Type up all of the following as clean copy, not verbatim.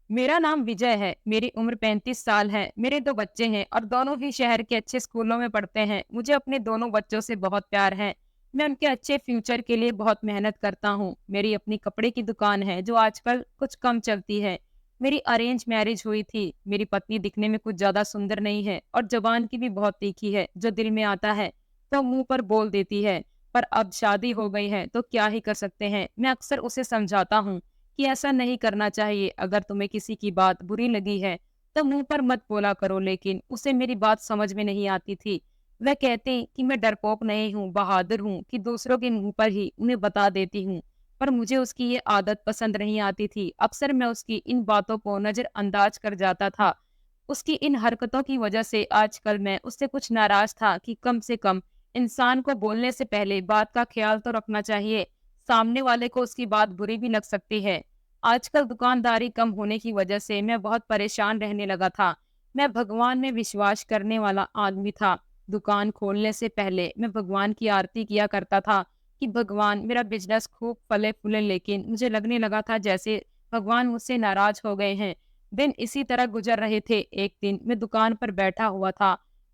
मेरा नाम विजय है। मेरी उम्र 35 साल है। मेरे 2 बच्चे हैं और दोनों ही शहर के अच्छे स्कूलों में पढ़ते हैं। मुझे अपने दोनों बच्चों से बहुत प्यार है। मैं उनके अच्छे फ्यूचर के लिए बहुत मेहनत करता हूँ। मेरी अपनी कपड़े की दुकान है जो आजकल कुछ कम चलती है। मेरी अरेंज मैरिज हुई थी। मेरी पत्नी दिखने में कुछ ज़्यादा सुंदर नहीं है और ज़ुबान की भी बहुत तीखी है। जो दिल में आता है तो मुँह पर बोल देती है। पर अब शादी हो गई है तो क्या ही कर सकते हैं। मैं अक्सर उसे समझाता हूँ कि ऐसा नहीं करना चाहिए। अगर तुम्हें किसी की बात बुरी लगी है तो मुंह पर मत बोला करो, लेकिन उसे मेरी बात समझ में नहीं आती थी। वह कहते कि मैं डरपोक नहीं हूँ, बहादुर हूँ, कि दूसरों के मुंह पर ही उन्हें बता देती हूँ। पर मुझे उसकी ये आदत पसंद नहीं आती थी। अक्सर मैं उसकी इन बातों को नजरअंदाज कर जाता था। उसकी इन हरकतों की वजह से आजकल मैं उससे कुछ नाराज था कि कम से कम इंसान को बोलने से पहले बात का ख्याल तो रखना चाहिए। सामने वाले को उसकी बात बुरी भी लग सकती है। आजकल दुकानदारी कम होने की वजह से मैं बहुत परेशान रहने लगा था। मैं भगवान में विश्वास करने वाला आदमी था। दुकान खोलने से पहले मैं भगवान की आरती किया करता था कि भगवान मेरा बिजनेस खूब फले फूले, लेकिन मुझे लगने लगा था जैसे भगवान मुझसे नाराज हो गए हैं। दिन इसी तरह गुजर रहे थे। एक दिन मैं दुकान पर बैठा हुआ था।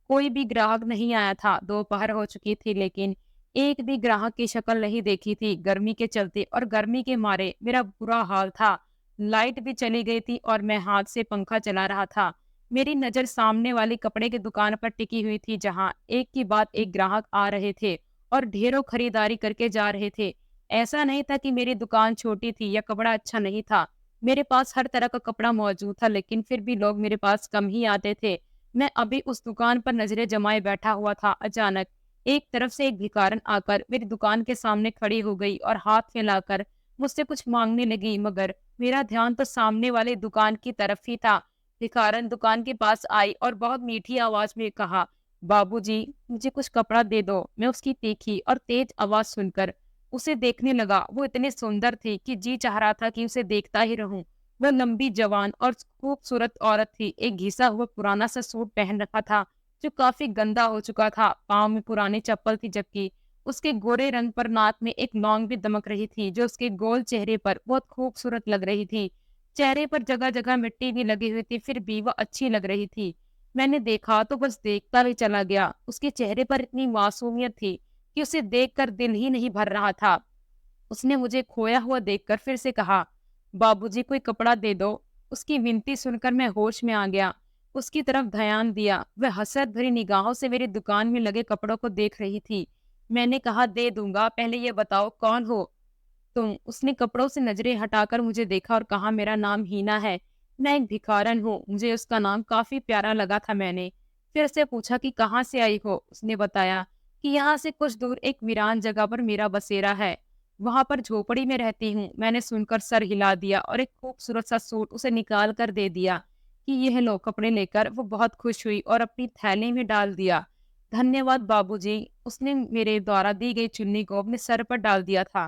कोई भी ग्राहक नहीं आया था। दोपहर हो चुकी थी, लेकिन एक भी ग्राहक की शक्ल नहीं देखी थी। गर्मी के चलते और गर्मी के मारे मेरा बुरा हाल था। लाइट भी चली गई थी और मैं हाथ से पंखा चला रहा था। मेरी नज़र सामने वाली कपड़े की दुकान पर टिकी हुई थी, जहां एक के बाद एक ग्राहक आ रहे थे और ढेरों खरीदारी करके जा रहे थे। ऐसा नहीं था कि मेरी दुकान छोटी थी या कपड़ा अच्छा नहीं था। मेरे पास हर तरह का कपड़ा मौजूद था, लेकिन फिर भी लोग मेरे पास कम ही आते थे। मैं अभी उस दुकान पर नजरें जमाए बैठा हुआ था। अचानक एक तरफ से एक भिखारन आकर मेरी दुकान के सामने खड़ी हो गई और हाथ फैलाकर मुझसे कुछ मांगने लगी, मगर मेरा ध्यान तो सामने वाले दुकान की तरफ ही था। भिखारन दुकान के पास आई और बहुत मीठी आवाज में कहा, बाबूजी, मुझे कुछ कपड़ा दे दो। मैं उसकी तीखी और तेज आवाज सुनकर उसे देखने लगा। वो इतनी सुंदर थी कि जी चाह रहा था कि उसे देखता ही रहूं। वह लंबी, जवान और खूबसूरत औरत थी। एक घिसा हुआ पुराना सा सूट पहन रखा था जो काफी गंदा हो चुका था। पाँव में पुरानी चप्पल थी, जबकि उसके गोरे रंग पर नाक में एक लौंग भी दमक रही थी जो उसके गोल चेहरे पर बहुत खूबसूरत लग रही थी। चेहरे पर जगह जगह मिट्टी भी लगी हुई थी, फिर भी वह अच्छी लग रही थी। मैंने देखा तो बस देखता भी चला गया। उसके चेहरे पर इतनी मासूमियत थी कि उसे देखकर दिल ही नहीं भर रहा था। उसने मुझे खोया हुआ देखकर फिर से कहा, बाबूजी, कोई कपड़ा दे दो। उसकी विनती सुनकर मैं होश में आ गया। उसकी तरफ ध्यान दिया। वह हसरत भरी निगाहों से मेरी दुकान में लगे कपड़ों को देख रही थी। मैंने कहा, दे दूंगा, पहले ये बताओ कौन हो तुम। उसने कपड़ों से नजरें हटाकर मुझे देखा और कहा, मेरा नाम हीना है। मैं एक भिखारन हूँ। मुझे उसका नाम काफी प्यारा लगा था। मैंने फिर से पूछा कि कहाँ से आई हो। उसने बताया कि यहाँ से कुछ दूर एक वीरान जगह पर मेरा बसेरा है। वहां पर झोपड़ी में रहती हूँ। मैंने सुनकर सर हिला दिया और एक खूबसूरत सा सूट उसे निकाल कर दे दिया कि यह लो कपड़े लेकर। वो बहुत खुश हुई और अपनी थैली में डाल दिया। धन्यवाद बाबूजी। उसने मेरे द्वारा दी गई चुन्नी को अपने सर पर डाल दिया था।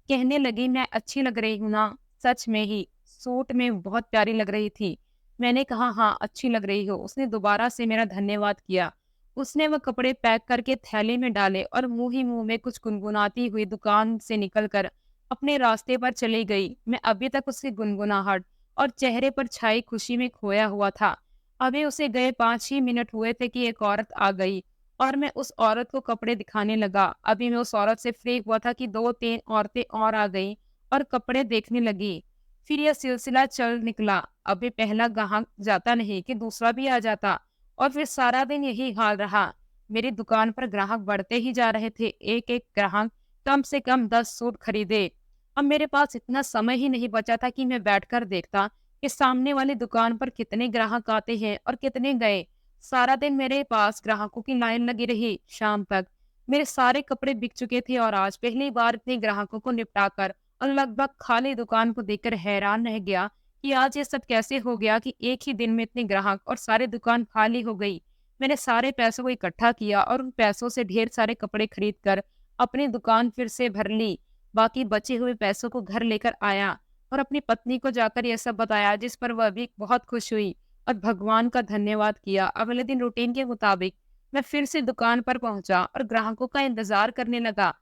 कहने लगी, मैं अच्छी लग रही हूँ ना? सच में ही सूट में बहुत प्यारी लग रही थी। मैंने कहा, हाँ, अच्छी लग रही हो। उसने दोबारा से मेरा धन्यवाद किया। उसने वह कपड़े पैक करके थैली में डाले और मुंह ही मुंह में कुछ गुनगुनाती हुई दुकान से निकलकर अपने रास्ते पर चली गई। मैं अभी तक उसकी गुनगुनाहट और चेहरे पर छाई खुशी में खोया हुआ था। अभी उसे गए 5 ही मिनट हुए थे कि एक औरत आ गई और मैं उस औरत को कपड़े दिखाने लगा। अभी मैं उस औरत से फ्री हुआ था कि 2-3 औरतें और आ गईं और कपड़े देखने लगी। फिर यह सिलसिला चल निकला। अभी पहला ग्राहक जाता नहीं कि दूसरा भी आ जाता और फिर सारा दिन यही हाल रहा। मेरी दुकान पर ग्राहक बढ़ते ही जा रहे थे। एक-एक ग्राहक कम से कम 10 सूट खरीदे। अब मेरे पास इतना समय ही नहीं बचा था कि मैं बैठकर देखता कि सामने वाली दुकान पर कितने ग्राहक आते हैं और कितने गए। सारा दिन मेरे पास ग्राहकों की लाइन लगी रही। शाम तक मेरे सारे कपड़े बिक चुके थे और आज पहली बार इतने ग्राहकों को निपटाकर और लगभग खाली दुकान को देखकर हैरान रह गया कि आज ये सब कैसे हो गया कि एक ही दिन में इतने ग्राहक और सारी दुकान खाली हो गई। मैंने सारे पैसों को इकट्ठा किया और उन पैसों से ढेर सारे कपड़े खरीद कर अपनी दुकान फिर से भर ली। बाकी बचे हुए पैसों को घर लेकर आया और अपनी पत्नी को जाकर यह सब बताया, जिस पर वह भी बहुत खुश हुई और भगवान का धन्यवाद किया। अगले दिन रूटीन के मुताबिक मैं फिर से दुकान पर पहुंचा और ग्राहकों का इंतजार करने लगा।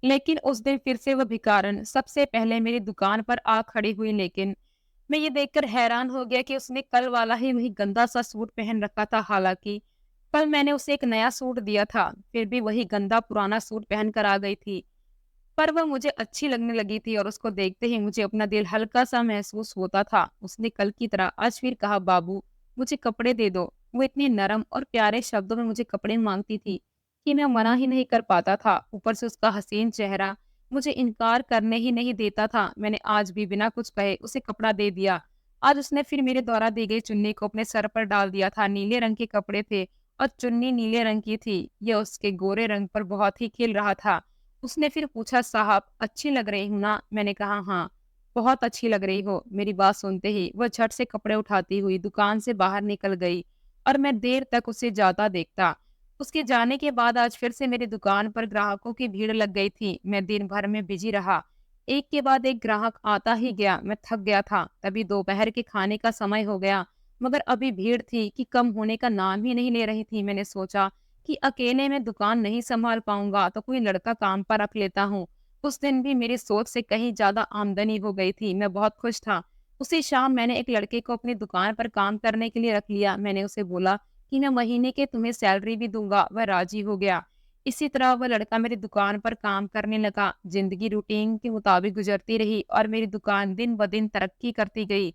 लेकिन उस दिन फिर से वह भिखारन सबसे पहले मेरी दुकान पर आ खड़ी हुई। लेकिन मैं ये देखकर हैरान हो गया कि उसने कल वाला ही वही गंदा सा सूट पहन रखा था। हालांकि कल मैंने उसे एक नया सूट दिया था, फिर भी वही गंदा पुराना सूट पहन कर आ गई थी। पर वह मुझे अच्छी लगने लगी थी और उसको देखते ही मुझे अपना दिल हल्का सा महसूस होता था। उसने कल की तरह आज फिर कहा, बाबू मुझे कपड़े दे दो। वो इतने नरम और प्यारे शब्दों में मुझे कपड़े मांगती थी कि मैं मना ही नहीं कर पाता था। ऊपर से उसका हसीन चेहरा मुझे इनकार करने ही नहीं देता था। मैंने आज भी बिना कुछ कहे उसे कपड़ा दे दिया। आज उसने फिर मेरे द्वारा दी गई चुन्नी को अपने सर पर डाल दिया था। नीले रंग के कपड़े थे और चुन्नी नीले रंग की थी। यह उसके गोरे रंग पर बहुत ही खिल रहा था। उसने फिर पूछा, साहब अच्छी लग रही हूँ ना? मैंने कहा, हाँ बहुत अच्छी लग रही हो। मेरी बात सुनते ही वह झट से कपड़े उठाती हुई दुकान से बाहर निकल गई और मैं देर तक उसे जाता देखता। उसके जाने के बाद आज फिर से मेरी दुकान पर ग्राहकों की भीड़ लग गई थी। मैं दिन भर में बिजी रहा, एक के बाद एक ग्राहक आता ही गया। मैं थक गया था। तभी दोपहर के खाने का समय हो गया, मगर अभी भीड़ थी कि कम होने का नाम ही नहीं ले रही थी। मैंने सोचा कि अकेले में दुकान नहीं संभाल पाऊंगा तो कोई लड़का काम पर रख लेता हूँ। उस दिन भी मेरी सोच से कहीं ज्यादा आमदनी हो गई थी। मैं बहुत खुश था। उसी शाम मैंने एक लड़के को अपनी दुकान पर काम करने के लिए रख लिया। मैंने उसे बोला कि मैं महीने के तुम्हें सैलरी भी दूंगा। वह राजी हो गया। इसी तरह वह लड़का मेरी दुकान पर काम करने लगा। जिंदगी रूटीन के मुताबिक गुजरती रही और मेरी दुकान दिन ब दिन तरक्की करती गई।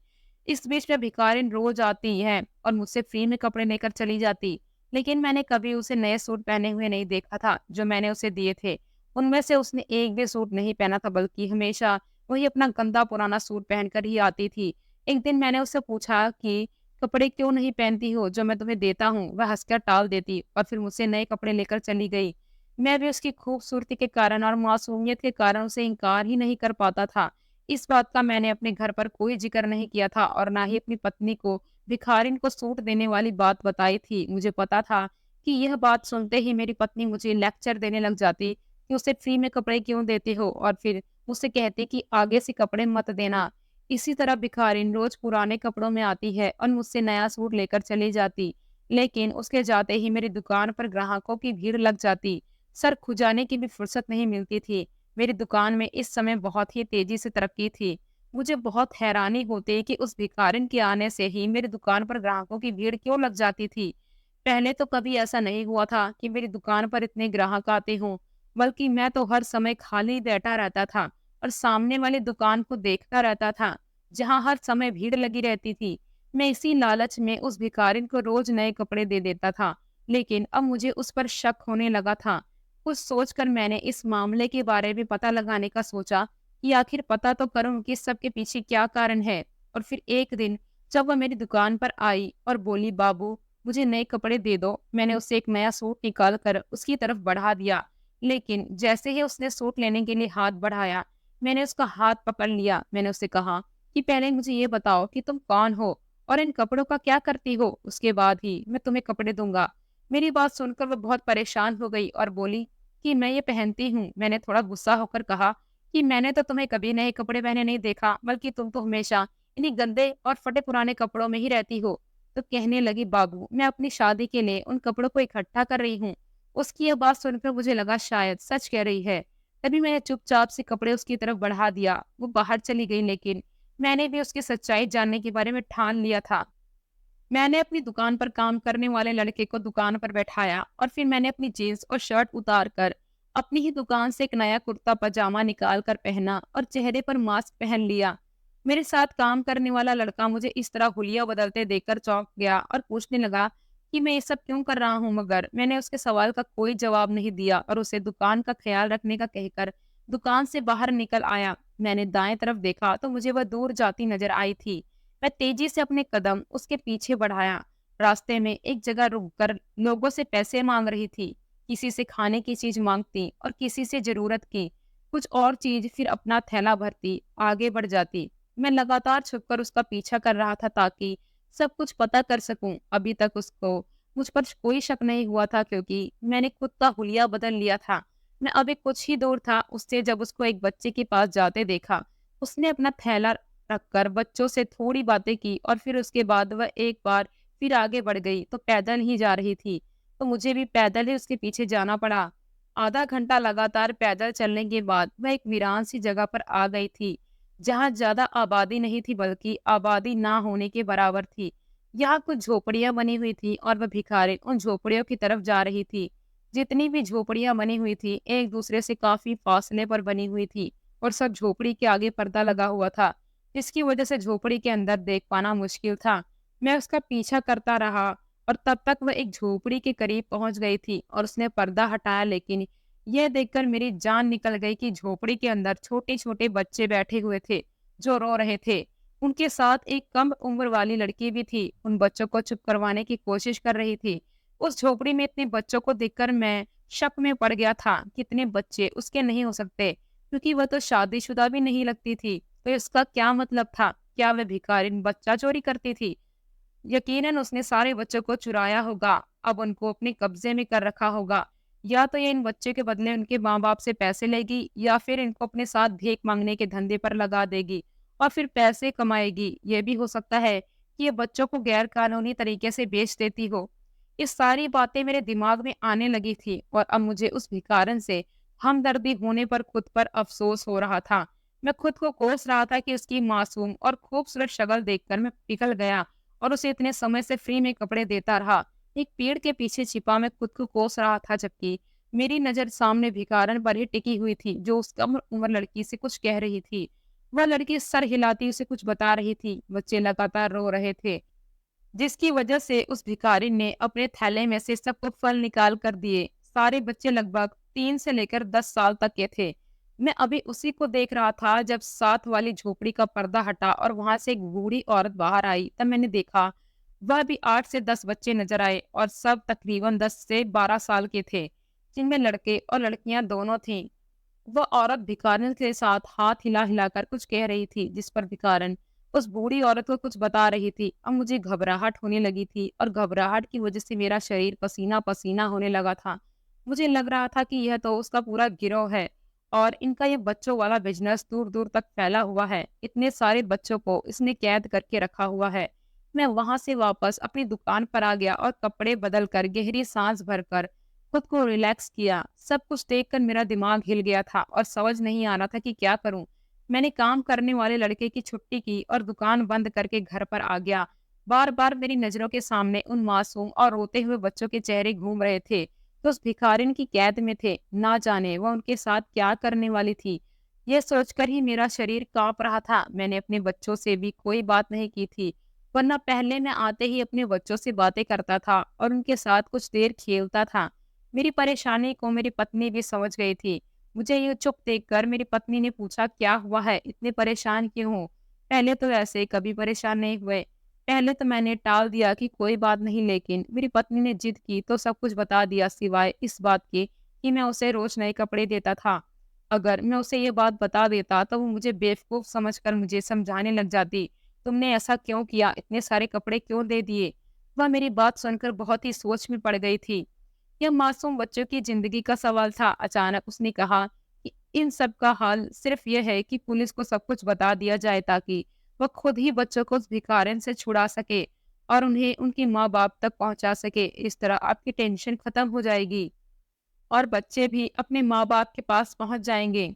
इस बीच में भिखारिन रोज आती है और मुझसे फ्री में कपड़े लेकर चली जाती, लेकिन मैंने कभी उसे नए सूट पहने हुए नहीं देखा था जो मैंने उसे दिए थे। उनमें से उसने एक भी सूट नहीं पहना था, बल्कि हमेशा वही अपना गंदा पुराना सूट पहनकर ही आती थी। एक दिन मैंने उससे पूछा कि कपड़े क्यों नहीं पहनती हो जो मैं तुम्हें देता हूँ? वह हंसकर टाल देती और फिर मुझसे नए कपड़े लेकर चली गई। मैं भी उसकी खूबसूरती के कारण और मासूमियत के कारण उसे इनकार ही नहीं कर पाता था। इस बात का मैंने अपने घर पर कोई जिक्र नहीं किया था और ना ही अपनी पत्नी को भिखारिन को सूट देने वाली बात बताई थी। मुझे पता था कि यह बात सुनते ही मेरी पत्नी मुझे लेक्चर देने लग जाती कि उसे फ्री में कपड़े क्यों देते हो, और फिर मुझसे कहती कि आगे से कपड़े मत देना। इसी तरह भिखारिन रोज पुराने कपड़ों में आती है और मुझसे नया सूट लेकर चली जाती, लेकिन उसके जाते ही मेरी दुकान पर ग्राहकों की भीड़ लग जाती। सर खुजाने की भी फुर्सत नहीं मिलती थी। मेरी दुकान में इस समय बहुत ही तेजी से तरक्की थी। मुझे बहुत हैरानी होती कि उस भिखारिन के आने से ही मेरी दुकान पर ग्राहकों की भीड़ क्यों लग जाती थी। पहले तो कभी ऐसा नहीं हुआ था कि मेरी दुकान पर इतने ग्राहक आते हों, बल्कि मैं तो हर समय खाली बैठा रहता था और सामने वाली दुकान को देखता रहता था, जहां हर समय भीड़ लगी रहती थी। मैं इसी लालच में उस भिखारिन को रोज नए कपड़े दे देता था, लेकिन अब मुझे उस पर शक होने लगा था। कुछ सोचकर मैंने इस मामले के बारे में पता लगाने का सोचा कि आखिर पता तो करूं कि सबके पीछे क्या कारण है। और फिर एक दिन जब वह मेरी दुकान पर आई और बोली, बाबू मुझे नए कपड़े दे दो, मैंने उसे एक नया सूट निकाल कर उसकी तरफ बढ़ा दिया। लेकिन जैसे ही उसने सूट लेने के लिए हाथ बढ़ाया, मैंने उसका हाथ पकड़ लिया। मैंने उससे कहा कि पहले मुझे ये बताओ कि तुम कौन हो और इन कपड़ों का क्या करती हो, उसके बाद ही मैं तुम्हें कपड़े दूंगा। मेरी बात सुनकर वह बहुत परेशान हो गई और बोली कि मैं ये पहनती हूँ। मैंने थोड़ा गुस्सा होकर कहा कि मैंने तो तुम्हें कभी नए कपड़े पहने नहीं देखा, बल्कि तुम तो हमेशा इन्हीं गंदे और फटे पुराने कपड़ों में ही रहती हो। तो कहने लगी, बाबू मैं अपनी शादी के लिए उन कपड़ों को इकट्ठा कर रही हूँ। उसकी यह बात सुनकर मुझे लगा शायद सच कह रही है। तभी मैंने चुपचाप से कपड़े उसकी तरफ बढ़ा दिया। वो बाहर चली गई, लेकिन मैंने भी उसकी सच्चाई जानने के बारे में ठान लिया था। मैंने अपनी दुकान पर काम करने वाले लड़के को दुकान पर बैठाया और फिर मैंने अपनी जीन्स और शर्ट उतार कर अपनी ही दुकान से एक नया कुर्ता पजामा निकाल कर पहना और चेहरे पर मास्क पहन लिया। मेरे साथ काम करने वाला लड़का मुझे इस तरह हुलिया बदलते देखकर चौंक गया और पूछने लगा कि मैं ये सब क्यों कर रहा हूँ, मगर मैंने उसके सवाल का कोई जवाब नहीं दिया और उसे दुकान का ख्याल रखने का कहकर दुकान से बाहर निकल आया। मैंने दाएं तरफ देखा तो मुझे वह दूर जाती नजर आई थी। मैं तेजी से अपने कदम उसके पीछे बढ़ाया। रास्ते में एक जगह रुककर लोगों से पैसे मांग रही थी। किसी से खाने की चीज मांगती और किसी से जरूरत की कुछ और चीज, फिर अपना थैला भरती, आगे बढ़ जाती। मैं लगातार छुपकर उसका पीछा कर रहा था ताकि सब कुछ पता कर सकूं। अभी तक उसको मुझ पर कोई शक नहीं हुआ था, क्योंकि मैंने खुद का हुलिया बदल लिया था। मैं अभी कुछ ही दूर था उससे जब उसको एक बच्चे के पास जाते देखा। उसने अपना थैला रखकर बच्चों से थोड़ी बातें की और फिर उसके बाद वह एक बार फिर आगे बढ़ गई तो पैदल ही जा रही थी। तो मुझे भी पैदल ही उसके पीछे जाना पड़ा। आधा घंटा लगातार पैदल चलने के बाद वह एक वीरान सी जगह पर आ गई थी, जहाँ ज्यादा आबादी नहीं थी बल्कि आबादी ना होने के बराबर थी। यहाँ कुछ झोपड़ियां बनी हुई थी और वह भिखारिन उन झोपड़ियों की तरफ जा रही थी। जितनी भी झोपड़ियां बनी हुई थी एक दूसरे से काफी फासले पर बनी हुई थी और सब झोपड़ी के आगे पर्दा लगा हुआ था, जिसकी वजह से झोपड़ी के अंदर देख पाना मुश्किल था। मैं उसका पीछा करता रहा और तब तक वह एक झोपड़ी के करीब पहुंच गई थी और उसने पर्दा हटाया, लेकिन यह देखकर मेरी जान निकल गई कि झोपड़ी के अंदर छोटे छोटे बच्चे बैठे हुए थे जो रो रहे थे। उनके साथ एक कम उम्र वाली लड़की भी थी, उन बच्चों को चुप करवाने की कोशिश कर रही थी। उस झोपड़ी में इतने बच्चों को देखकर मैं शक में पड़ गया था कि इतने बच्चे उसके नहीं हो सकते, क्योंकि वह तो शादीशुदा भी नहीं लगती थी। तो इसका क्या मतलब था? क्या वह भिखारिन बच्चा चोरी करती थी? यकीनन उसने सारे बच्चों को चुराया होगा, अब उनको अपने कब्जे में कर रखा होगा। या तो ये इन बच्चों के बदले उनके माँ-बाप से पैसे लेगी या फिर इनको अपने साथ भीख माँगने के धंधे पर लगा देगी और फिर पैसे कमाएगी। ये भी हो सकता है कि ये बच्चों को गैर कानूनी तरीके से बेच देती हो। ये सारी बातें मेरे दिमाग में आने लगी थी और अब मुझे उस भिखारन से हमदर्दी होने पर खुद पर अफ़सोस हो रहा था। मैं खुद को कोस रहा था कि उसकी मासूम और खूबसूरत शक्ल देखकर मैं पिघल गया और उसे इतने समय से फ्री में कपड़े देता रहा। एक पेड़ के पीछे छिपा मैं खुद को कोस रहा था, जबकि मेरी नज़र सामने भिखारन पर ही टिकी हुई थी जो उस कम उम्र लड़की से कुछ कह रही थी। वह लड़की सर हिलाती उसे कुछ बता रही थी। बच्चे लगातार रो रहे थे, जिसकी वजह से उस भिखारी ने अपने थैले में से सबको फल निकाल कर दिए। सारे बच्चे लगभग 3 से लेकर 10 साल तक के थे। मैं अभी उसी को देख रहा था जब साथ वाली झोपड़ी का पर्दा हटा और वहां से एक बूढ़ी औरत बाहर आई। तब मैंने देखा वह भी 8 से 10 बच्चे नजर आए और सब तकरीबन 10 से 12 साल के थे, जिनमें लड़के और लड़कियां दोनों थीं। वह औरत भिखारन के साथ हाथ हिला हिलाकर कुछ कह रही थी, जिस पर भिखारन उस बूढ़ी औरत को कुछ बता रही थी। अब मुझे घबराहट होने लगी थी और घबराहट की वजह से मेरा शरीर पसीना पसीना होने लगा था। मुझे लग रहा था कि यह तो उसका पूरा गिरोह है और इनका ये बच्चों वाला बिजनेस दूर दूर तक फैला हुआ है। इतने सारे बच्चों को इसने कैद करके रखा हुआ है। मैं वहां से वापस अपनी दुकान पर आ गया और कपड़े बदल कर गहरी सांस भरकर खुद को रिलैक्स किया। सब कुछ देखकर मेरा दिमाग हिल गया था और समझ नहीं आ रहा था कि क्या करूं। मैंने काम करने वाले लड़के की छुट्टी की और दुकान बंद करके घर पर आ गया। बार बार मेरी नजरों के सामने उन मासूम और रोते हुए बच्चों के चेहरे घूम रहे थे तो उस भिखारिन की कैद में थे। ना जाने वह उनके साथ क्या करने वाली थी। यह सोचकर ही मेरा शरीर कांप रहा था। मैंने अपने बच्चों से भी कोई बात नहीं की थी, वरना पहले मैं आते ही अपने बच्चों से बातें करता था और उनके साथ कुछ देर खेलता था। मेरी परेशानी को मेरी पत्नी भी समझ गई थी। मुझे ये चुप देखकर मेरी पत्नी ने पूछा, क्या हुआ है, इतने परेशान क्यों हो? पहले तो ऐसे कभी परेशान नहीं हुए। पहले तो मैंने टाल दिया कि कोई बात नहीं, लेकिन मेरी पत्नी ने जिद की तो सब कुछ बता दिया, सिवाय इस बात के कि मैं उसे रोज नए कपड़े देता था। अगर मैं उसे ये बात बता देता तो वो मुझे बेवकूफ समझकर मुझे समझाने लग जाती, तुमने ऐसा क्यों किया, इतने सारे कपड़े क्यों दे दिए? वह मेरी बात सुनकर बहुत ही सोच में पड़ गई थी। यह मासूम बच्चों की जिंदगी का सवाल था। अचानक उसने कहा कि इन सब का हल सिर्फ यह है कि पुलिस को सब कुछ बता दिया जाए, ताकि वह खुद ही बच्चों को उस भिखारन से छुड़ा सके और उन्हें उनके माँ बाप तक पहुंचा सके। इस तरह आपकी टेंशन खत्म हो जाएगी और बच्चे भी अपने माँ बाप के पास पहुंच जाएंगे।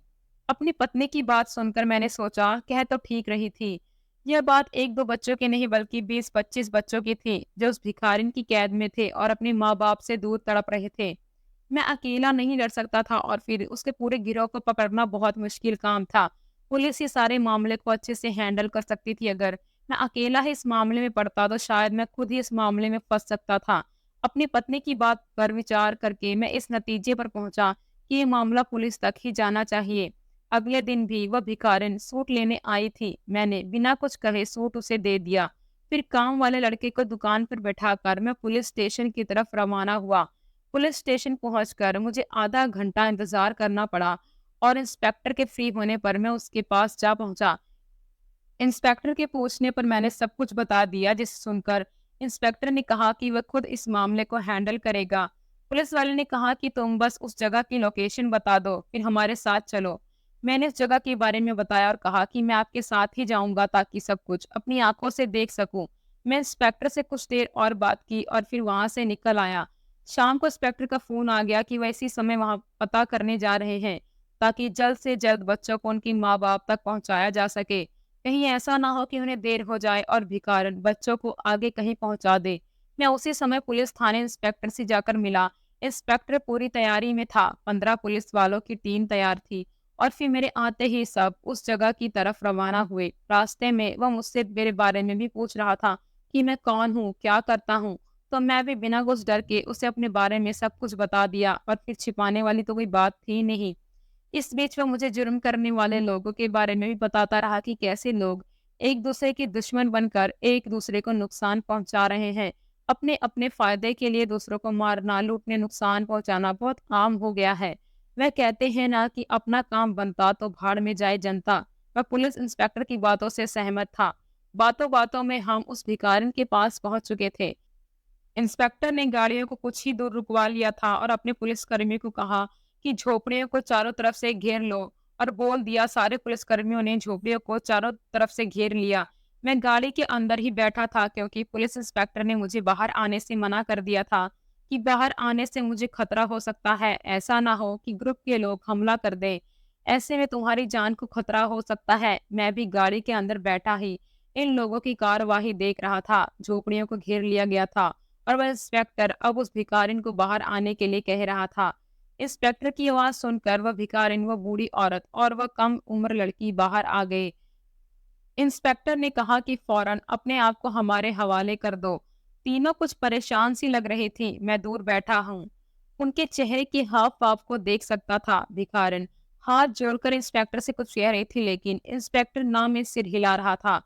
अपनी पत्नी की बात सुनकर मैंने सोचा, कह तो ठीक रही थी। यह बात एक दो बच्चों की नहीं बल्कि 20-25 बच्चों की थी जो उस भिखारिन की कैद में थे और अपने माँ बाप से दूर तड़प रहे थे। मैं अकेला नहीं लड़ सकता था और फिर उसके पूरे गिरोह को पकड़ना बहुत मुश्किल काम था। पुलिस ही सारे मामले को अच्छे से हैंडल कर सकती थी। अगर मैं अकेला ही इस मामले में पड़ता तो शायद मैं खुद ही इस मामले में फंस सकता था। अपनी पत्नी की बात पर विचार करके मैं इस नतीजे पर पहुंचा कि ये मामला पुलिस तक ही जाना चाहिए। अगले दिन भी वह भिखारिन सूट लेने आई थी। मैंने बिना कुछ कहे सूट उसे दे दिया। फिर काम वाले लड़के को दुकान पर बैठाकर मैं पुलिस स्टेशन की तरफ रवाना हुआ। पुलिस स्टेशन पहुंचकर मुझे आधा घंटा इंतजार करना पड़ा और इंस्पेक्टर के फ्री होने पर मैं उसके पास जा पहुंचा। इंस्पेक्टर के पूछने पर मैंने सब कुछ बता दिया, जिसे सुनकर इंस्पेक्टर ने कहा कि वह खुद इस मामले को हैंडल करेगा। पुलिस वाले ने कहा कि तुम बस उस जगह की लोकेशन बता दो, फिर हमारे साथ चलो। मैंने इस जगह के बारे में बताया और कहा कि मैं आपके साथ ही जाऊंगा ताकि सब कुछ अपनी आंखों से देख सकूं। मैं इंस्पेक्टर से कुछ देर और बात की और फिर वहां से निकल आया। शाम को इंस्पेक्टर का फोन आ गया कि वह इसी समय वहां पता करने जा रहे हैं ताकि जल्द से जल्द बच्चों को उनकी माँ-बाप तक पहुँचाया जा सके। कहीं ऐसा ना हो कि उन्हें देर हो जाए और भिखारन बच्चों को आगे कहीं पहुँचा दे। मैं उसी समय पुलिस थाने इंस्पेक्टर से जाकर मिला। इंस्पेक्टर पूरी तैयारी में था, 15 पुलिस वालों की टीम तैयार थी और फिर मेरे आते ही सब उस जगह की तरफ रवाना हुए। रास्ते में वह मुझसे मेरे बारे में भी पूछ रहा था कि मैं कौन हूँ, क्या करता हूँ। तो मैं भी बिना कुछ डर के उसे अपने बारे में सब कुछ बता दिया और फिर छिपाने वाली तो कोई बात थी नहीं। इस बीच वह मुझे जुर्म करने वाले लोगों के बारे में भी बताता रहा कि कैसे लोग एक दूसरे के दुश्मन बनकर एक दूसरे को नुकसान पहुंचा रहे हैं। अपने अपने फायदे के लिए दूसरों को मारना, लूटने, नुकसान पहुंचाना बहुत आम हो गया है। वह कहते हैं ना कि अपना काम बनता तो भाड़ में जाए जनता। वह पुलिस इंस्पेक्टर की बातों से सहमत था। बातों बातों में हम उस भिखारिन के पास पहुंच चुके थे। इंस्पेक्टर ने गाड़ियों को कुछ ही दूर रुकवा लिया था और अपने पुलिसकर्मी को कहा कि झोपड़ियों को चारों तरफ से घेर लो और बोल दिया। सारे पुलिसकर्मियों ने झोपड़ियों को चारों तरफ से घेर लिया। मैं गाड़ी के अंदर ही बैठा था क्योंकि पुलिस इंस्पेक्टर ने मुझे बाहर आने से मना कर दिया था कि बाहर आने से मुझे खतरा हो सकता है। ऐसा ना हो कि ग्रुप के लोग हमला कर दें। ऐसे में तुम्हारी जान को खतरा हो सकता है। मैं भी गाड़ी के अंदर बैठा ही इन लोगों की कार्यवाही देख रहा था। झोपड़ियों को घेर लिया गया था और वह इंस्पेक्टर अब उस भिखारिन को बाहर आने के लिए कह रहा था। इंस्पेक्टर की आवाज सुनकर वह भिखारिन, वह बूढ़ी औरत और वह कम उम्र लड़की बाहर आ गए। इंस्पेक्टर ने कहा कि फौरन अपने आप को हमारे हवाले कर दो। तीनों कुछ परेशान सी लग रही थी। मैं दूर बैठा हूँ, उनके चेहरे के हाव भाव को देख सकता था। भिखारिन हाथ जोड़कर इंस्पेक्टर से कुछ कह रही थी, लेकिन इंस्पेक्टर ना में सिर हिला रहा था।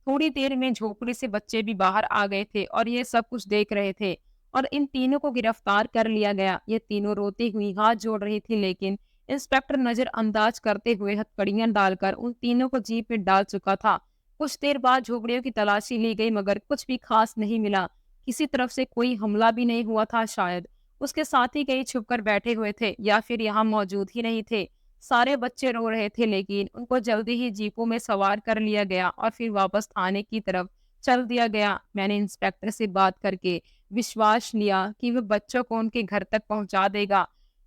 थोड़ी देर में झोपड़ी से बच्चे भी बाहर आ गए थे और ये सब कुछ देख रहे थे और इन तीनों को गिरफ्तार कर लिया गया। ये तीनों रोती हुई हाथ जोड़ रही थी, लेकिन इंस्पेक्टर नजरअंदाज करते हुए हथकड़ियां डालकर उन तीनों को जीप में डाल चुका था। कुछ देर बाद झोपड़ियों की तलाशी ली गई मगर कुछ भी खास नहीं मिला। किसी तरफ से कोई हमला भी नहीं हुआ था। शायद उसके साथी कहीं छुपकर बैठे हुए थे या फिर यहाँ मौजूद ही नहीं थे। सारे बच्चे रो रहे थे, लेकिन उनको जल्दी ही जीपों में सवार कर लिया गया और फिर वापस थाने की तरफ चल दिया गया। मैंने इंस्पेक्टर से बात करके विश्वास लिया कि वह बच्चों को उनके घर तक पहुंचा देगा।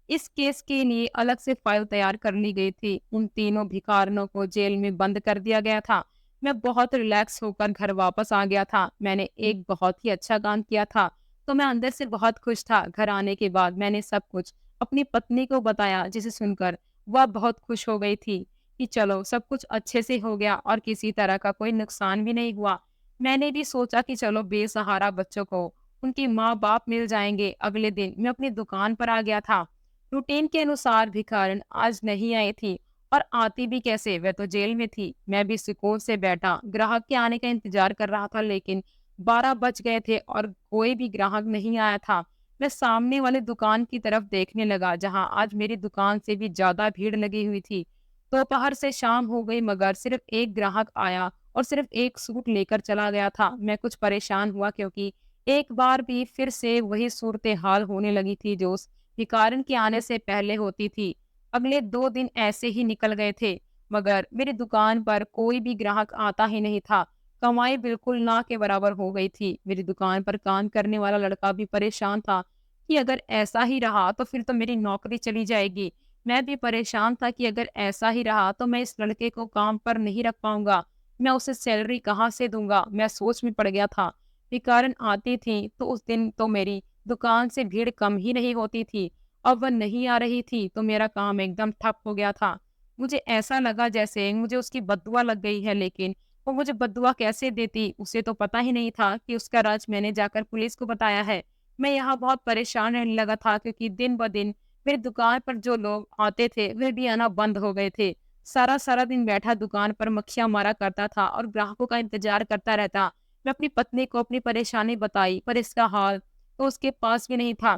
इस केस के लिए अलग से फाइल तैयार कर ली गई थी। उन तीनों भिखारनों को जेल में बंद कर दिया गया था। मैं बहुत रिलैक्स होकर घर वापस आ गया था। मैंने एक बहुत ही अच्छा काम किया था, तो मैं अंदर से बहुत खुश था। घर आने के बाद मैंने सब कुछ अपनी पत्नी को बताया, जिसे सुनकर वह बहुत खुश हो गई थी कि चलो सब कुछ अच्छे से हो गया और किसी तरह का कोई नुकसान भी नहीं हुआ। मैंने भी सोचा कि चलो बेसहारा बच्चों को उनके माँ बाप मिल जाएंगे। अगले दिन मैं अपनी दुकान पर आ गया था। रूटीन के अनुसार भिखारिन आज नहीं आई थी और आती भी कैसे, वह तो जेल में थी। मैं भी सुकून से बैठा ग्राहक के आने का इंतजार कर रहा था, लेकिन 12 बज गए थे और कोई भी ग्राहक नहीं आया था। मैं सामने वाली दुकान की तरफ देखने लगा, जहां आज मेरी दुकान से भी ज्यादा भीड़ लगी हुई थी। दोपहर से शाम हो गई मगर सिर्फ एक ग्राहक आया और सिर्फ एक सूट लेकर चला गया था। मैं कुछ परेशान हुआ क्योंकि एक बार भी फिर से वही सूरत हाल होने लगी थी जो उस भिखारिन के आने से पहले होती थी। अगले 2 दिन ऐसे ही निकल गए थे मगर मेरी दुकान पर कोई भी ग्राहक आता ही नहीं था। कमाई बिल्कुल ना के बराबर हो गई थी। मेरी दुकान पर काम करने वाला लड़का भी परेशान था कि अगर ऐसा ही रहा तो फिर तो मेरी नौकरी चली जाएगी। मैं भी परेशान था कि अगर ऐसा ही रहा तो मैं इस लड़के को काम पर नहीं रख पाऊंगा। मैं उसे सैलरी कहाँ से दूंगा? मैं सोच में पड़ गया था। भिखारिन आती थी तो उस दिन तो मेरी दुकान से भीड़ कम ही नहीं होती थी। अब वह नहीं आ रही थी तो मेरा काम एकदम ठप हो गया था। मुझे ऐसा लगा जैसे मुझे उसकी बददुआ लग गई है, लेकिन वो मुझे बददुआ कैसे देती? उसे तो पता ही नहीं था कि उसका राज मैंने जाकर पुलिस को बताया है। मैं यहाँ बहुत परेशान रहने लगा था क्योंकि दिन ब दिन मेरी दुकान पर जो लोग आते थे वे भी आना बंद हो गए थे। सारा सारा दिन बैठा दुकान पर मक्खियां मारा करता था और ग्राहकों का इंतजार करता रहता। मैं अपनी पत्नी को अपनी परेशानी बताई पर इसका हाल तो उसके पास भी नहीं था।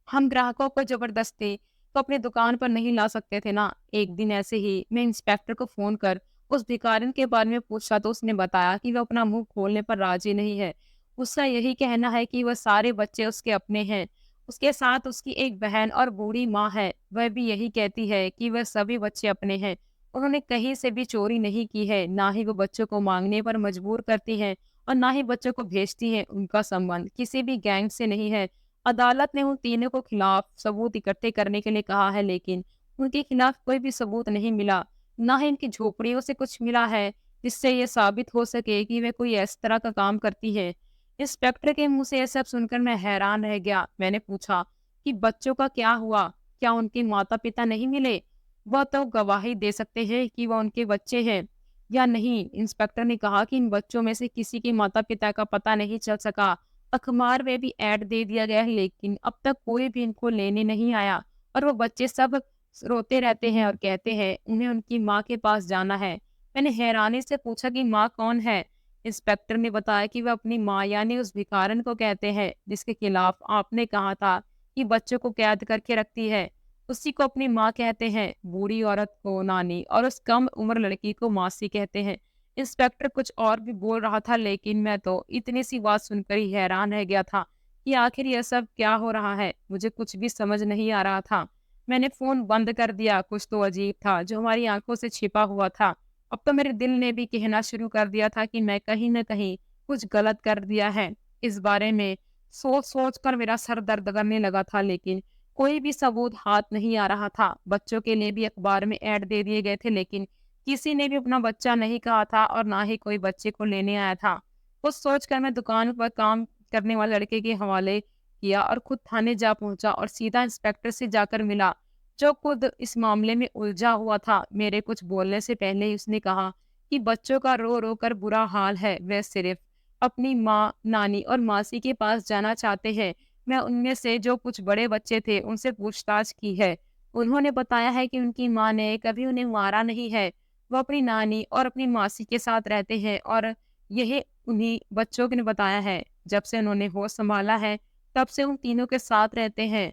हम ग्राहकों को जबरदस्ती तो अपनी दुकान पर नहीं ला सकते थे ना। एक दिन ऐसे ही मैं इंस्पेक्टर को फोन कर उस भिखारिन के बारे में पूछा तो उसने बताया कि वह अपना मुंह खोलने पर राजी नहीं है। उसका यही कहना है कि वह सारे बच्चे उसके अपने हैं। उसके साथ उसकी एक बहन और बूढ़ी माँ है। वह भी यही कहती है कि वह सभी बच्चे अपने हैं। उन्होंने कहीं से भी चोरी नहीं की है, ना ही वो बच्चों को मांगने पर मजबूर करती है और ना ही बच्चों को भेजती है। उनका संबंध किसी भी गैंग से नहीं है। अदालत ने उन तीनों को खिलाफ सबूत इकट्ठे करने के लिए कहा है, लेकिन उनके खिलाफ कोई भी सबूत नहीं मिला, ना ही इनकी झोपड़ियों से कुछ मिला है जिससे ये साबित हो सके कि वे कोई इस तरह का काम करती है। इंस्पेक्टर के मुंह से ये सब सुनकर मैं हैरान रह गया। मैंने पूछा कि बच्चों का क्या हुआ? क्या उनके माता पिता नहीं मिले? वह तो गवाही दे सकते हैं कि वह उनके बच्चे हैं या नहीं। इंस्पेक्टर ने कहा कि इन बच्चों में से किसी के माता पिता का पता नहीं चल सका। अखबार में भी ऐड दे दिया गया है, लेकिन अब तक कोई भी इनको लेने नहीं आया और वो बच्चे सब रोते रहते हैं और कहते हैं उन्हें उनकी माँ के पास जाना है। मैंने हैरानी से पूछा कि माँ कौन है? इंस्पेक्टर ने बताया कि वह अपनी माँ यानी उस भिखारन को कहते हैं जिसके खिलाफ आपने कहा था कि बच्चों को कैद करके रखती है। उसी को अपनी माँ कहते हैं। बूढ़ी औरत को नानी और उस कम उम्र लड़की को मासी कहते हैं। इंस्पेक्टर कुछ और भी बोल रहा था, लेकिन मैं तो इतनी सी बात सुनकर ही हैरान रह गया था कि आखिर यह सब क्या हो रहा है। मुझे कुछ भी समझ नहीं आ रहा था। मैंने फोन बंद कर दिया। कुछ तो अजीब था जो हमारी आंखों से छिपा हुआ था। अब तो मेरे दिल ने भी कहना शुरू कर दिया था कि मैं कहीं न कहीं कुछ गलत कर दिया है। इस बारे में सोच-सोच कर मेरा सर दर्द करने लगा था, लेकिन कोई भी सबूत हाथ नहीं आ रहा था। बच्चों के लिए भी अखबार में ऐड दे दिए गए थे, लेकिन किसी ने भी अपना बच्चा नहीं कहा था और ना ही कोई बच्चे को लेने आया था। कुछ सोचकर मैं दुकान पर काम करने वाले लड़के के हवाले किया और खुद थाने जा पहुंचा और सीधा इंस्पेक्टर से जाकर मिला, जो खुद इस मामले में उलझा हुआ था। मेरे कुछ बोलने से पहले ही उसने कहा कि बच्चों का रो रो कर बुरा हाल है, वे सिर्फ अपनी माँ, नानी और मासी के पास जाना चाहते हैं। मैं उनमें से जो कुछ बड़े बच्चे थे उनसे पूछताछ की है। उन्होंने बताया है कि उनकी माँ ने कभी उन्हें मारा नहीं है। वो अपनी नानी और अपनी मासी के साथ रहते हैं और यही उन्हीं बच्चों ने बताया है। जब से उन्होंने होश संभाला है, तब से उन तीनों के साथ रहते हैं।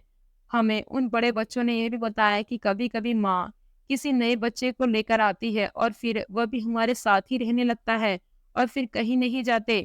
हमें उन बड़े बच्चों ने ये भी बताया कि कभी-कभी माँ किसी नए बच्चे को लेकर आती है और फिर वह भी हमारे साथ ही रहने लगता है और फिर कहीं नहीं जाते।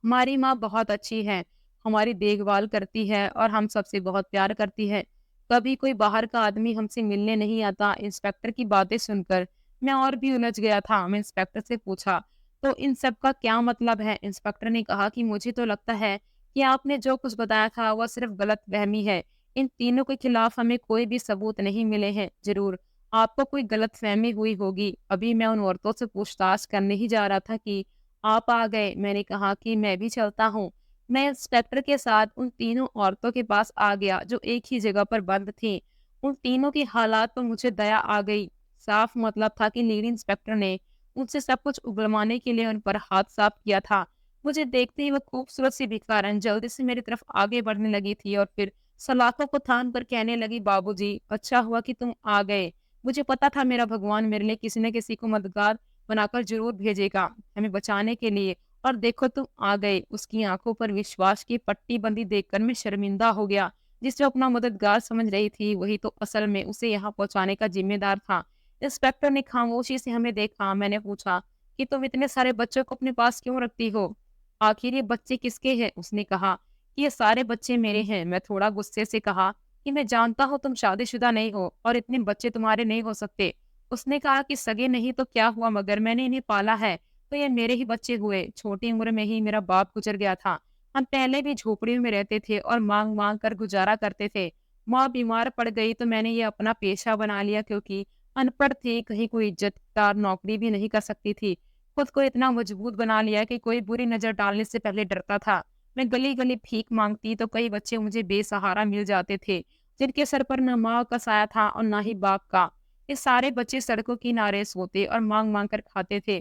हमारी माँ बहुत अच्छी है, हमारी देखभाल करती है और हम सबसे बहुत प्यार करती है। कभी कोई बाहर का आदमी हमसे मिलने नहीं आता। इंस्पेक्टर की बातें सुनकर मैं और भी उलझ गया था। मैं इंस्पेक्टर से पूछा, तो इन सब का क्या मतलब है? इंस्पेक्टर ने कहा कि मुझे तो लगता है कि आपने जो कुछ बताया था वह सिर्फ गलतफहमी है। इन तीनों के खिलाफ हमें कोई भी सबूत नहीं मिले हैं। जरूर आपको कोई गलतफहमी हुई होगी। अभी मैं उन औरतों से पूछताछ करने ही जा रहा था कि आप आ गए। मैंने कहा कि मैं भी चलता हूँ। मैं इंस्पेक्टर के साथ उन तीनों औरतों के पास आ गया जो एक ही जगह पर बंद थीं। उन तीनों की हालात पर मुझे दया आ गई। साफ मतलब था कि लेडी इंस्पेक्टर ने उनसे सब कुछ उगलवाने के लिए उन पर हाथ साफ किया था। मुझे देखते ही वह खूबसूरत सी भिखारन जल्दी से मेरी तरफ आगे बढ़ने लगी थी और फिर सलाखों को थाम कर कहने लगी, बाबूजी, अच्छा हुआ कि तुम आ गए। मुझे पता था मेरा भगवान मेरे लिए किसी न किसी को मददगार बनाकर जरूर भेजेगा हमें बचाने के लिए। और देखो तुम आ गए। उसकी आंखों पर विश्वास की पट्टी बंदी देखकर मैं शर्मिंदा हो गया। जिसे अपना मददगार समझ रही थी वही तो असल में उसे यहाँ पहुंचाने का जिम्मेदार था। इंस्पेक्टर ने खामोशी से हमें देखा। मैंने पूछा कि तुम इतने सारे बच्चों को अपने पास क्यों रखती हो? आखिर ये बच्चे किसके हैं? उसने कहा कि ये सारे बच्चे मेरे हैं। मैं थोड़ा गुस्से से कहा कि मैं जानता हूँ तुम शादीशुदा नहीं हो और इतने बच्चे तुम्हारे नहीं हो सकते। उसने कहा कि सगे नहीं तो क्या हुआ, मगर मैंने इन्हें पाला है तो ये मेरे ही बच्चे हुए। छोटी उम्र में ही मेरा बाप गुजर गया था। हम पहले भी झोपड़ियों में रहते थे और मांग मांग कर गुजारा करते थे। माँ बीमार पड़ गई तो मैंने ये अपना पेशा बना लिया, क्योंकि अनपढ़ थी, कहीं कोई इज्जतदार नौकरी भी नहीं कर सकती थी। खुद को इतना मजबूत बना लिया कि कोई बुरी नजर डालने से पहले डरता था। मैं गली गली भीख मांगती तो कई बच्चे मुझे बेसहारा मिल जाते थे, जिनके सर पर न माँ का साया था और ना ही बाप का। ये सारे बच्चे सड़कों के किनारे सोते और मांग मांग कर खाते थे।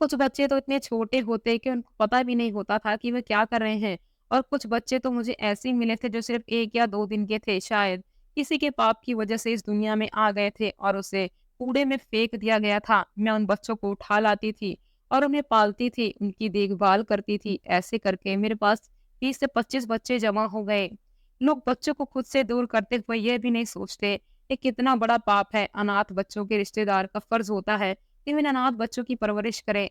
कुछ बच्चे तो इतने छोटे होते कि उनको पता भी नहीं होता था कि वे क्या कर रहे हैं, और कुछ बच्चे तो मुझे ऐसे ही मिले थे जो सिर्फ 1 या 2 दिन के थे। शायद किसी के पाप की वजह से इस दुनिया में आ गए थे और उसे कूड़े में फेंक दिया गया था। मैं उन बच्चों को उठा लाती थी और उन्हें पालती थी, उनकी देखभाल करती थी। ऐसे करके मेरे पास 20 से 25 बच्चे जमा हो गए। लोग बच्चों को खुद से दूर करते हुए यह भी नहीं सोचते ये कितना बड़ा पाप है। अनाथ बच्चों के रिश्तेदार का फर्ज होता है कि वे इन अनाथ बच्चों की परवरिश करें।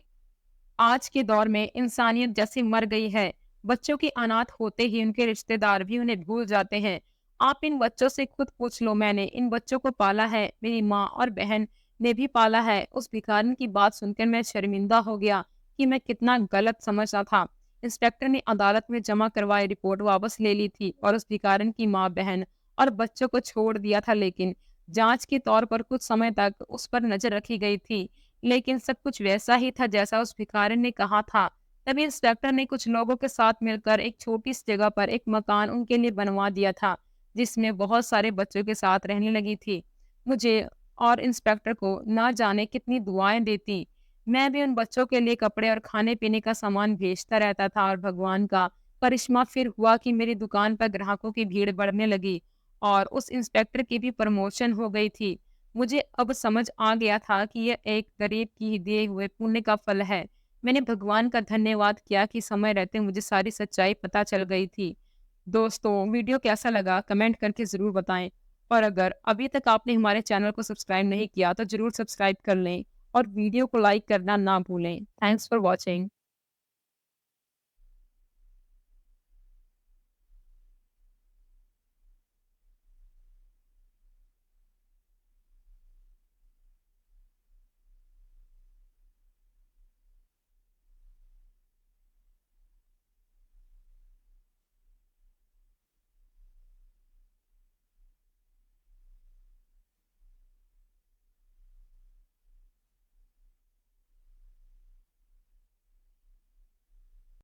आज के दौर में इंसानियत जैसी मर गई है। बच्चों के अनाथ होते ही उनके रिश्तेदार भी उन्हें भूल जाते हैं। आप इन बच्चों से खुद पूछ लो। मैंने इन बच्चों को पाला है, मेरी माँ और बहन ने भी पाला है। उस भिखारिन की बात सुनकर मैं शर्मिंदा हो गया कि मैं कितना गलत समझा था। इंस्पेक्टर ने अदालत में जमा करवाई रिपोर्ट वापस ले ली थी और उस भिखारिन की माँ, बहन और बच्चों को छोड़ दिया था, लेकिन जांच के तौर पर कुछ समय तक उस पर नजर रखी गई थी, लेकिन सब कुछ वैसा ही था जैसा उस भिखारी ने कहा था। तभी इंस्पेक्टर ने कुछ लोगों के साथ मिलकर एक छोटी सी जगह पर एक मकान उनके लिए बनवा दिया था, जिसमें बहुत सारे बच्चों के साथ रहने लगी थी। मुझे और इंस्पेक्टर को ना जाने कितनी दुआएं देती। मैं भी उन बच्चों के लिए कपड़े और खाने-पीने का सामान भेजता रहता था और भगवान का करिश्मा फिर हुआ कि मेरी दुकान पर ग्राहकों की भीड़ बढ़ने लगी और उस इंस्पेक्टर की भी प्रमोशन हो गई थी। मुझे अब समझ आ गया था कि यह एक गरीब की दिए हुए पुण्य का फल है। मैंने भगवान का धन्यवाद किया कि समय रहते मुझे सारी सच्चाई पता चल गई थी। दोस्तों, वीडियो कैसा लगा कमेंट करके ज़रूर बताएं और अगर अभी तक आपने हमारे चैनल को सब्सक्राइब नहीं किया तो ज़रूर सब्सक्राइब कर लें और वीडियो को लाइक करना ना भूलें। Thanks for watching.